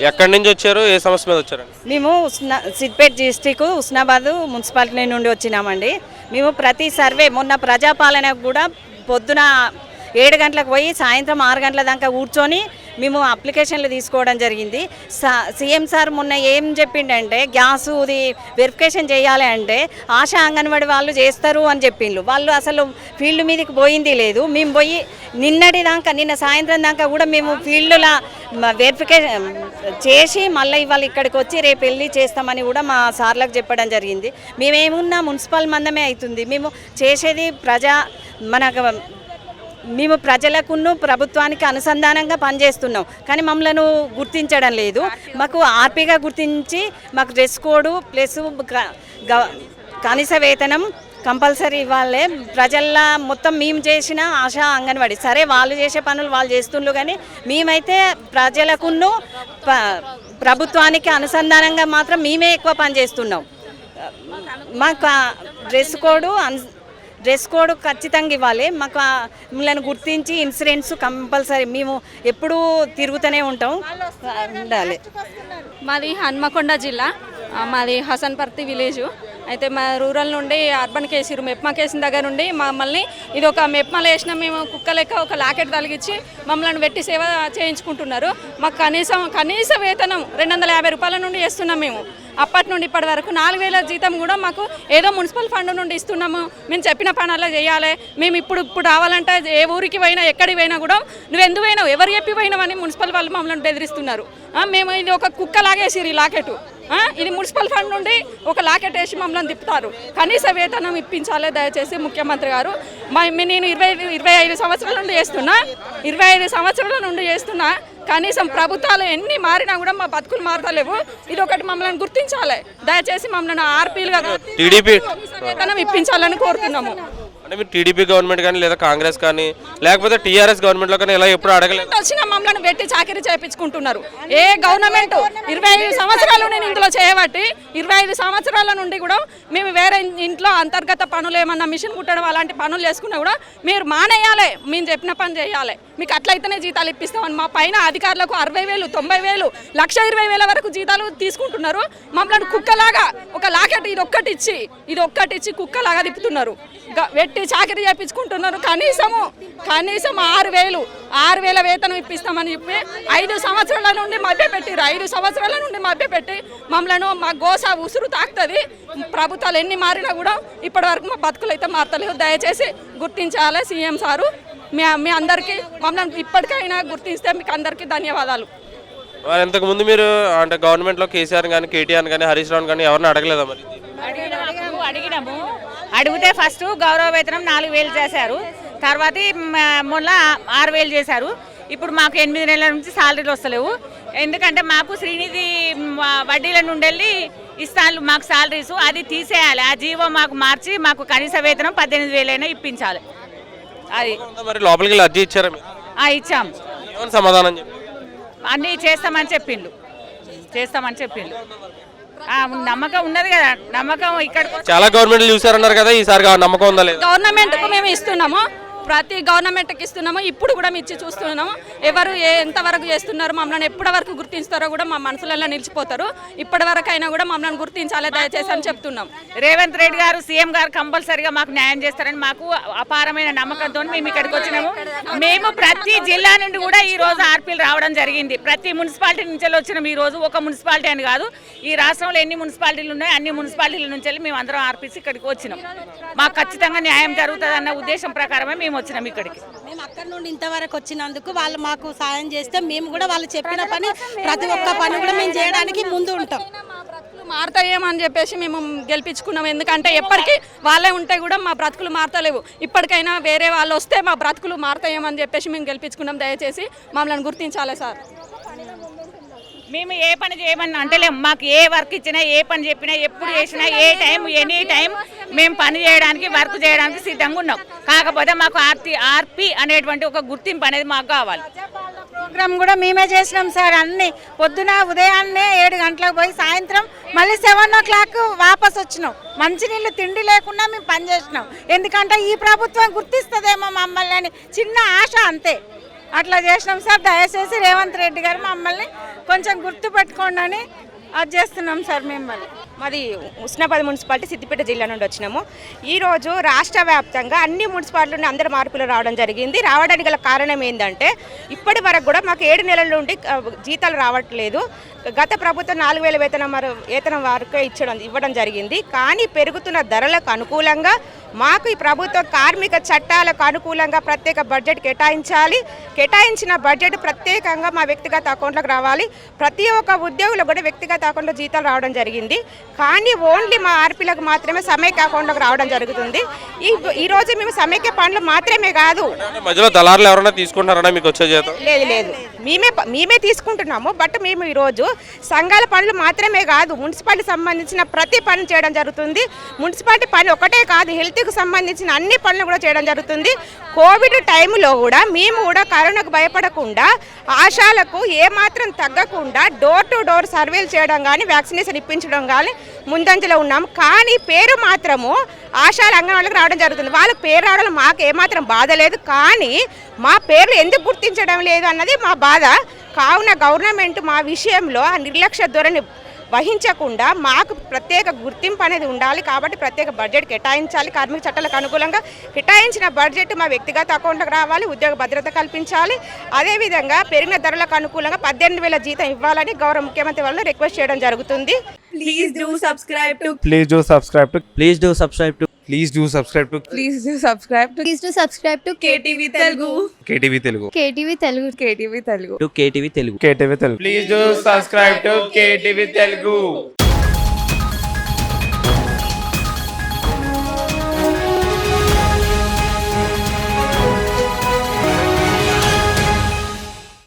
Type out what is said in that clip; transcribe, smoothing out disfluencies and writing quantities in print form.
ఎక్కడి నుంచి వచ్చారు, ఏ సమస్య మీద వచ్చారండి? మేము సిద్దిపేట డిస్టిక్ హుస్నాబాద్ మున్సిపాలిటీ నుండి వచ్చినామండి. మేము ప్రతి సర్వే మొన్న ప్రజాపాలనకు కూడా పొద్దున 7 గంటలకు పోయి సాయంత్రం 6 గంటల దాకా కూర్చొని మేము అప్లికేషన్లు తీసుకోవడం జరిగింది. సీఎం సార్ మొన్న ఏం చెప్పిండంటే గ్యాసుది వెరిఫికేషన్ చేయాలి అంటే ఆశా అంగన్వాడీ వాళ్ళు చేస్తారు అని చెప్పిండ్రు. వాళ్ళు అసలు ఫీల్డ్ మీదకి పోయింది లేదు. మేము పోయి నిన్న సాయంత్రం దాకా కూడా మేము ఫీల్డ్లో వెరిఫికేషన్ చేసి మళ్ళీ ఇవాళ ఇక్కడికి వచ్చి రేపు వెళ్ళి చేస్తామని కూడా మా సార్లకు చెప్పడం జరిగింది. మేమేమున్నా మున్సిపల్ మందమే అవుతుంది. మేము చేసేది మేము ప్రజలకును ప్రభుత్వానికి అనుసంధానంగా పనిచేస్తున్నాం, కానీ మమ్మల్ని గుర్తించడం లేదు. మాకు ఆర్పీగా గుర్తించి మాకు డ్రెస్ కోడ్ ప్లస్ కనీస వేతనం కంపల్సరీ ఇవ్వాలి. ప్రజల మొత్తం మేము చేసిన ఆశా అంగన్వాడీ సరే వాళ్ళు చేసే పనులు వాళ్ళు చేస్తుండ్రు, కానీ మేమైతే ప్రజలకును ప్రభుత్వానికి అనుసంధానంగా మాత్రం మేమే ఎక్కువ పనిచేస్తున్నాం. మాకు డ్రెస్ కోడ్ ఖచ్చితంగా ఇవ్వాలి. మాకు మిమ్మల్ని గుర్తించి ఇన్సూరెన్స్ కంపల్సరీ మేము ఎప్పుడూ తిరుగుతూనే ఉంటాం ఉండాలి. మాది హన్మకొండ జిల్లా, మాది హసన్పర్తి విలేజ్. అయితే మా రూరల్ నుండి అర్బన్ కేసీరు మెప్మా కేసిన దగ్గర నుండి మమ్మల్ని ఇది ఒక మెప్మాలు వేసిన మేము కుక్క లెక్క ఒక లాకెట్ తలిగించి మమ్మల్ని వెట్టి సేవ చేయించుకుంటున్నారు. మాకు కనీస వేతనం 250 రూపాయల నుండి చేస్తున్నాం. మేము అప్పటి నుండి ఇప్పటి వరకు 4000 జీతం కూడా మాకు ఏదో మున్సిపల్ ఫండ్ నుండి ఇస్తున్నాము. మేము చెప్పిన పనులు చేయాలి. మేము ఇప్పుడు రావాలంటే ఏ ఊరికి పోయినా ఎక్కడికి పోయినా కూడా నువ్వు ఎందుకు పోయినావు, ఎవరు చెప్పి పోయినావని మున్సిపల్ వాళ్ళు మమ్మల్ని బెదిరిస్తున్నారు. మేము ఇది ఒక కుక్క లాగేసిరు ఈ లాకెట్. ఇది మున్సిపల్ ఫండ్ నుండి ఒక లాకెట్ వేసి మమ్మల్ని తిప్పుతారు. కనీస వేతనం ఇప్పించాలి దయచేసి ముఖ్యమంత్రి గారు. నేను 25 సంవత్సరాల నుండి చేస్తున్నా. 25 సంవత్సరాల నుండి చేస్తున్నా. కనీసం ప్రభుత్వాలు ఎన్ని మారినా కూడా మా బతుకులు మారతలేవు. ఇది ఒకటి మమ్మల్ని గుర్తించాలి. దయచేసి మమ్మల్ని ఆర్పీలుగా వేతనం ఇప్పించాలని కోరుతున్నాము. అంటే మీరు టీడీపీ గవర్నమెంట్ కానీ లేదా కాంగ్రెస్ కానీ లేకపోతే టీఆర్ఎస్ గవర్నమెంట్లో కానీ ఇలా ఎప్పుడు అడగలేదు? వచ్చినా మమ్మల్ని పెట్టి చాకరీ చేయించుకుంటున్నారు. ఏ గవర్నమెంట్ 25 సంవత్సరాలు నేను ఇందులో చేయబట్టి 25 సంవత్సరాల నుండి కూడా మేము వేరే ఇంట్లో అంతర్గత పనులు ఏమన్నా మిషన్ కుట్టడం అలాంటి పనులు చేసుకున్నా కూడా మీరు మానేయాలి, మేము చెప్పిన పని చేయాలి. మీకు అట్లయితేనే జీతాలు ఇప్పిస్తామని మా పైన అధికారులకు 60,000, 90,000, 1,20,000 వరకు జీతాలు తీసుకుంటున్నారు. మమ్మల్ని కుక్కలాగా ఒక లాకెట్ ఇది ఒక్కటి ఇచ్చి కుక్కలాగా తిప్పుతున్నారు. వెట్టి చాకరీ చేయించుకుంటున్నారు. కనీసం 6,000 వేతనం ఇప్పిస్తామని చెప్పి 5 సంవత్సరాల నుండి మభ్యపెట్టిరు. 5 సంవత్సరాల నుండి మభ్యపెట్టి మమ్మల్ని మా గోస ఉసురు తాకుతుంది. ప్రభుత్వాలు ఎన్ని మారినా కూడా ఇప్పటి వరకు మా బతుకులు అయితే మారతలేవు. దయచేసి గుర్తించాలి సీఎం సారు. మీ అందరికీ మమ్మల్ని ఇప్పటికైనా గుర్తిస్తే మీకు అందరికీ ధన్యవాదాలు. ఇంతకుముందు మీరు అంటే గవర్నమెంట్లో కేసీఆర్ కానీ కేటీఆర్ కానీ హరీష్ రావు కానీ ఎవరిని అడగలేదా? మరి అడిగితే ఫస్ట్ గౌరవ వేతనం 4,000 చేశారు. తర్వాత మొన్న 6,000 చేశారు. ఇప్పుడు మాకు 8 నెలల నుంచి సాలరీలు వస్తలేవు. ఎందుకంటే మాకు శ్రీనిధి వడ్డీల నుండి వెళ్ళి ఇస్తాను మాకు సాలరీస్, అది తీసేయాలి. ఆ జీవో మాకు మార్చి మాకు కనీస వేతనం 18,000 ఇప్పించాలి. అది మరి లోపలికి అర్జీ ఇచ్చారా? ఇచ్చాం. సమాధానం అన్నీ చేస్తామని చెప్పిండు. నమ్మకం ఉన్నది కదా. నమ్మకం ఇక్కడ చాలా గవర్నమెంట్లు చూసారన్నారు కదా, ఈసారి నమ్మకం ఉందా లేదా? గవర్నమెంట్కు మేము ఇస్తున్నాము, ప్రతి గవర్నమెంట్కి ఇస్తున్నాము. ఇప్పుడు కూడా ఇచ్చి చూస్తున్నాము. ఎవరు ఎంతవరకు చేస్తున్నారు, మమ్మల్ని ఎప్పటి వరకు గుర్తిస్తారో కూడా మా మనసులలో నిలిచిపోతారు. ఇప్పటి వరకు అయినా కూడా మమ్మల్ని గుర్తించాలి దయచేసి అని చెప్తున్నాం. రేవంత్ రెడ్డి గారు సీఎం గారు కంపల్సరీగా మాకు న్యాయం చేస్తారని మాకు అపారమైన నమ్మకంతో మేము ఇక్కడికి వచ్చినాము. మేము ప్రతి జిల్లా నుండి కూడా ఈ రోజు ఆర్పీలు రావడం జరిగింది. ప్రతి మున్సిపాలిటీ నుంచి వచ్చినాం. ఈ రోజు ఒక మున్సిపాలిటీ అని కాదు, ఈ రాష్ట్రంలో ఎన్ని మున్సిపాలిటీలు ఉన్నాయో అన్ని మున్సిపాలిటీల నుంచి మేము అందరం ఆర్పీస్ ఇక్కడికి వచ్చినాం. మాకు ఖచ్చితంగా న్యాయం జరుగుతుంది అన్న ఉద్దేశం ప్రకారమే మేము వచ్చినాం ఇక్కడికి. మేము అక్కడి నుండి ఇంతవరకు వచ్చినందుకు వాళ్ళు మాకు సాయం చేస్తే మేము కూడా వాళ్ళు చెప్పిన పని ప్రతి ఒక్క పని కూడా మేము చేయడానికి ముందు ఉంటాం. మారతాయేమని చెప్పేసి మేము గెలిపించుకున్నాం. ఎందుకంటే ఎప్పటికీ వాళ్ళే ఉంటే కూడా మా బ్రతుకులు మారతలేవు. ఇప్పటికైనా వేరే వాళ్ళు వస్తే మా బ్రతుకులు మారతాయేమని చెప్పేసి మేము గెలిపించుకున్నాం. దయచేసి మమ్మల్ని గుర్తించాలి సార్. మేము ఏ పని చేయమని అంటలేము. మాకు ఏ వర్క్ ఇచ్చినా, ఏ పని చెప్పినా, ఎప్పుడు చేసినా, ఏ టైం ఎనీ టైం మేము పని చేయడానికి వర్క్ చేయడానికి సిద్ధంగా ఉన్నాం. కాకపోతే మాకు ఆర్పీ అనేటువంటి ఒక గుర్తింపు అనేది మాకు కావాలి. ప్రోగ్రామ్ కూడా మేమే చేసినాం సార్. అన్ని పొద్దున ఉదయాన్నే 7 గంటలకు పోయి సాయంత్రం మళ్ళీ 7 o'clock వాపస్ వచ్చినాం. మంచినీళ్ళు తిండి లేకుండా మేము పనిచేసినాం. ఎందుకంటే ఈ ప్రభుత్వం గుర్తిస్తుందేమో మమ్మల్ని అని చిన్న ఆశ, అంతే. అట్లా చేసినాం సార్. దయచేసి రేవంత్ రెడ్డి గారు మమ్మల్ని కొంచెం గుర్తుపెట్టుకోండి అని అది చేస్తున్నాం సార్ మిమ్మల్ని. మాది ఉస్నాబాద్ మున్సిపాలిటీ సిద్దిపేట జిల్లా నుండి వచ్చినాము. ఈరోజు రాష్ట్ర వ్యాప్తంగా అన్ని మున్సిపాలిటీలు అందరు మార్పులు రావడం జరిగింది. రావడానికి గల కారణం ఏంటంటే ఇప్పటి వరకు కూడా మాకు 7 నెలల నుండి జీతాలు రావట్లేదు. గత ప్రభుత్వం 4,000 వేతనం వరకే ఇవ్వడం జరిగింది. కానీ పెరుగుతున్న ధరలకు అనుకూలంగా మాకు ఈ ప్రభుత్వ కార్మిక చట్టాలకు అనుకూలంగా ప్రత్యేక బడ్జెట్ కేటాయించాలి. కేటాయించిన బడ్జెట్ ప్రత్యేకంగా మా వ్యక్తిగత అకౌంట్లకు రావాలి. ప్రతి ఒక్క ఉద్యోగులు కూడా వ్యక్తిగత అకౌంట్లో జీతాలు రావడం జరిగింది. కానీ ఓన్లీ మా ఆర్పీలకు మాత్రమే సమైక్య అకౌంట్లోకి రావడం జరుగుతుంది. ఈరోజు మేము సమైక్య పనులు మాత్రమే కాదు, మధ్యలో దళారులు ఎవరైనా తీసుకుంటారన్నా మీకు వచ్చే జీతం? లేదు మేమే తీసుకుంటున్నాము. బట్ మేము ఈరోజు సంఘాల పనులు మాత్రమే కాదు, మున్సిపాలిటీ సంబంధించిన ప్రతి పని చేయడం జరుగుతుంది. మున్సిపాలిటీ పని ఒకటే కాదు, హెల్త్కి సంబంధించిన అన్ని పనులు కూడా చేయడం జరుగుతుంది. కోవిడ్ టైంలో కూడా మేము కూడా కరోనాకు భయపడకుండా ఆశాలకు ఏమాత్రం తగ్గకుండా డోర్ టు డోర్ సర్వేలు చేయడం కానీ వ్యాక్సినేషన్ ఇప్పించడం కానీ ముందంజలో ఉన్నాము. కానీ పేరు మాత్రము ఆశాల అంగన్వాళ్ళకి రావడం జరుగుతుంది. వాళ్ళకి పేరు రావడం మాకు ఏమాత్రం బాధ లేదు. కానీ మా పేర్లు ఎందుకు గుర్తించడం లేదు అన్నది మా బాధ. కావున గవర్నమెంట్ మా విషయంలో ఆ నిర్లక్ష్య ధోరణి వహించకుండా మాకు ప్రత్యేక గుర్తింపు అనేది ఉండాలి. కాబట్టి ప్రత్యేక బడ్జెట్ కేటాయించాలి. కార్మిక చట్టాలకు అనుకూలంగా కేటాయించిన బడ్జెట్ మా వ్యక్తిగత అకౌంట్లకు రావాలి. ఉద్యోగ భద్రత కల్పించాలి. అదేవిధంగా పెరిగిన ధరలకు అనుకూలంగా 18,000 జీతం ఇవ్వాలని గౌరవ ముఖ్యమంత్రి వాళ్ళని రిక్వెస్ట్ చేయడం జరుగుతుంది. Please do subscribe to Please do subscribe to Please do subscribe to Please do subscribe to Please do subscribe to Please do subscribe to KTV Telugu. KTV Telugu. KTV Telugu. KTV Telugu. KTV Telugu. KTV Telugu. Please do subscribe to KTV Telugu.